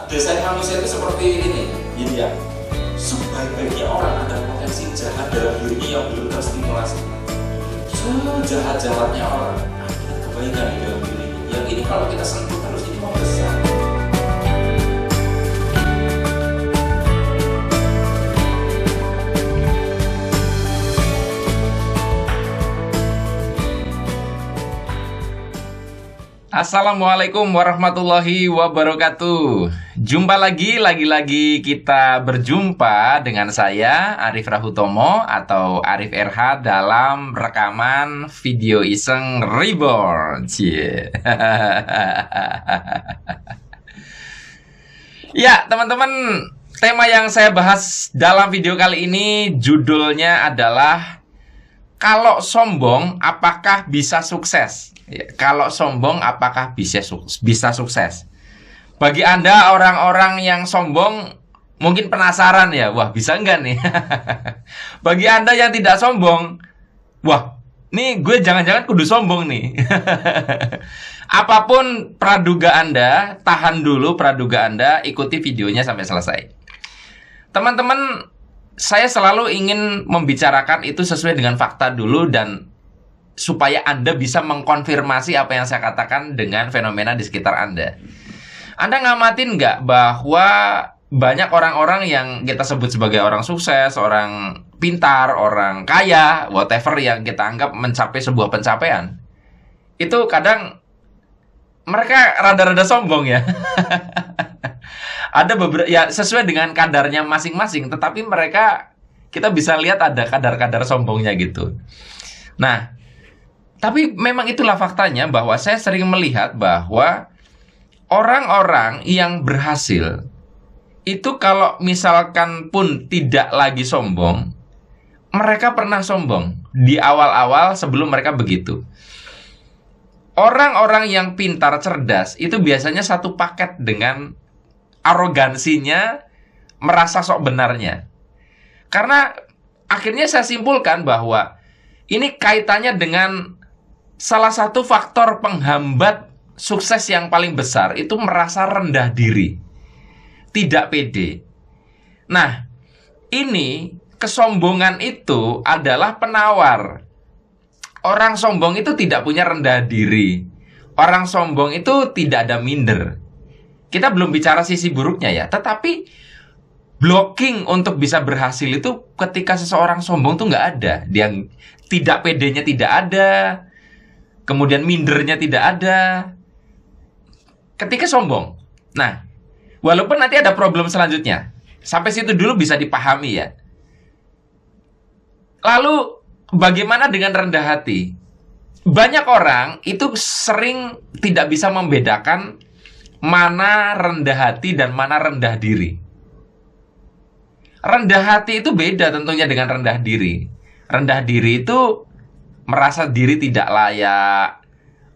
desain manusia itu seperti ini, ya. Sebaik-baiknya orang ada potensi jahat dalam dirinya yang belum terstimulasi. Sejahat-jahatnya orang ada kebaikan di dalam dirinya. Yang ini kalau kita sentuh terus ini mau besar. Assalamualaikum warahmatullahi wabarakatuh. Jumpa lagi kita berjumpa dengan saya Arif Rahutomo atau Arif RH dalam rekaman video iseng Reborn. Ya, teman-teman, tema yang saya bahas dalam video kali ini judulnya adalah kalau sombong apakah bisa sukses? Ya, kalau sombong apakah bisa sukses? Bagi Anda orang-orang yang sombong mungkin penasaran ya, wah bisa enggak nih? Bagi Anda yang tidak sombong, wah nih gue jangan-jangan kudu sombong nih. Apapun praduga Anda, tahan dulu praduga Anda, ikuti videonya sampai selesai. Teman-teman, saya selalu ingin membicarakan itu sesuai dengan fakta dulu dan supaya Anda bisa mengkonfirmasi apa yang saya katakan dengan fenomena di sekitar Anda. Anda ngamatin nggak bahwa banyak orang-orang yang kita sebut sebagai orang sukses, orang pintar, orang kaya, whatever yang kita anggap mencapai sebuah pencapaian, itu kadang mereka rada-rada sombong ya. Ada beberapa ya sesuai dengan kadarnya masing-masing, tetapi mereka kita bisa lihat ada kadar-kadar sombongnya gitu. Nah, tapi memang itulah faktanya bahwa saya sering melihat bahwa orang-orang yang berhasil itu kalau misalkan pun tidak lagi sombong, mereka pernah sombong di awal-awal sebelum mereka begitu. Orang-orang yang pintar, cerdas itu biasanya satu paket dengan arogansinya, merasa sok benarnya. Karena akhirnya saya simpulkan bahwa ini kaitannya dengan salah satu faktor penghambat sukses yang paling besar itu merasa rendah diri, tidak pede. Nah, ini kesombongan itu adalah penawar. Orang sombong itu tidak punya rendah diri. Orang sombong itu tidak ada minder. Kita belum bicara sisi buruknya ya, tetapi blocking untuk bisa berhasil itu ketika seseorang sombong tuh nggak ada. Dia tidak pedenya tidak ada. Kemudian mindernya tidak ada ketika sombong. Nah, walaupun nanti ada problem selanjutnya, sampai situ dulu bisa dipahami ya. Lalu bagaimana dengan rendah hati? Banyak orang itu sering tidak bisa membedakan mana rendah hati dan mana rendah diri. Rendah hati itu beda tentunya dengan rendah diri. Rendah diri itu merasa diri tidak layak,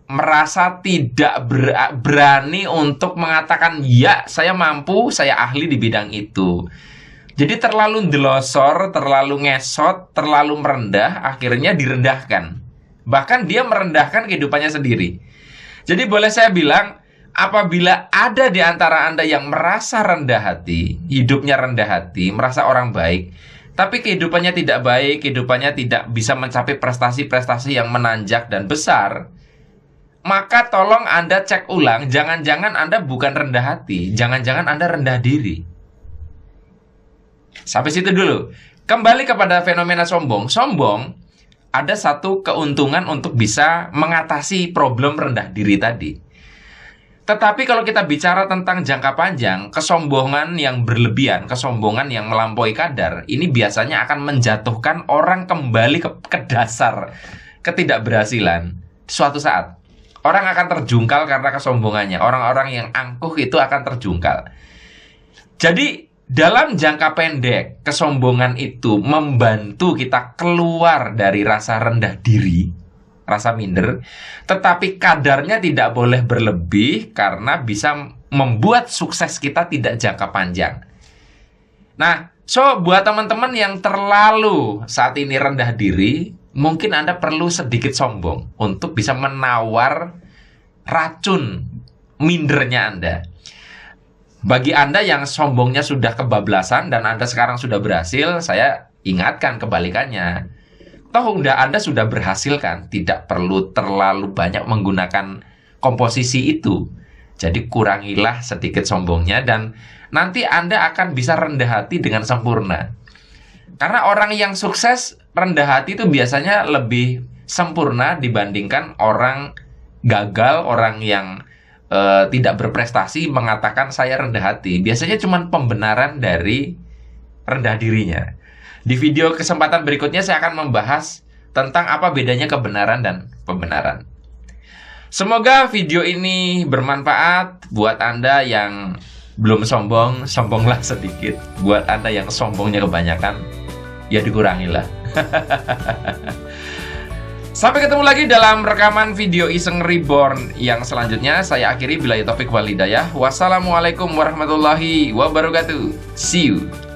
merasa tidak berani untuk mengatakan, ya saya mampu, saya ahli di bidang itu. Jadi terlalu ndelosor, terlalu ngesot, terlalu merendah, akhirnya direndahkan. Bahkan dia merendahkan kehidupannya sendiri. Jadi boleh saya bilang, apabila ada di antara Anda yang merasa rendah hati, hidupnya rendah hati, merasa orang baik, tapi kehidupannya tidak baik, kehidupannya tidak bisa mencapai prestasi-prestasi yang menanjak dan besar, maka tolong Anda cek ulang, jangan-jangan Anda bukan rendah hati, jangan-jangan Anda rendah diri. Sampai situ dulu. Kembali kepada fenomena sombong. Sombong ada satu keuntungan untuk bisa mengatasi problem rendah diri tadi. Tetapi kalau kita bicara tentang jangka panjang, kesombongan yang berlebihan, kesombongan yang melampaui kadar, ini biasanya akan menjatuhkan orang kembali ke dasar ketidakberhasilan. Suatu saat, orang akan terjungkal karena kesombongannya. Orang-orang yang angkuh itu akan terjungkal. Jadi, dalam jangka pendek, kesombongan itu membantu kita keluar dari rasa rendah diri, rasa minder, tetapi kadarnya tidak boleh berlebih karena bisa membuat sukses kita tidak jangka panjang. Nah, so buat teman-teman yang terlalu saat ini rendah diri, mungkin Anda perlu sedikit sombong untuk bisa menawar racun mindernya Anda. Bagi Anda yang sombongnya sudah kebablasan dan Anda sekarang sudah berhasil, saya ingatkan kebalikannya. Toh Anda sudah berhasil kan, tidak perlu terlalu banyak menggunakan komposisi itu. Jadi kurangilah sedikit sombongnya dan nanti Anda akan bisa rendah hati dengan sempurna. Karena orang yang sukses rendah hati itu biasanya lebih sempurna dibandingkan orang gagal, orang yang tidak berprestasi mengatakan saya rendah hati. Biasanya cuma pembenaran dari rendah dirinya. Di video kesempatan berikutnya saya akan membahas tentang apa bedanya kebenaran dan pembenaran. Semoga video ini bermanfaat buat Anda yang belum sombong, sombonglah sedikit. Buat Anda yang sombongnya kebanyakan, ya dikurangilah. Sampai ketemu lagi dalam rekaman video Iseng Reborn yang selanjutnya. Saya akhiri billahi taufik wal hidayah. Wassalamualaikum warahmatullahi wabarakatuh. See you.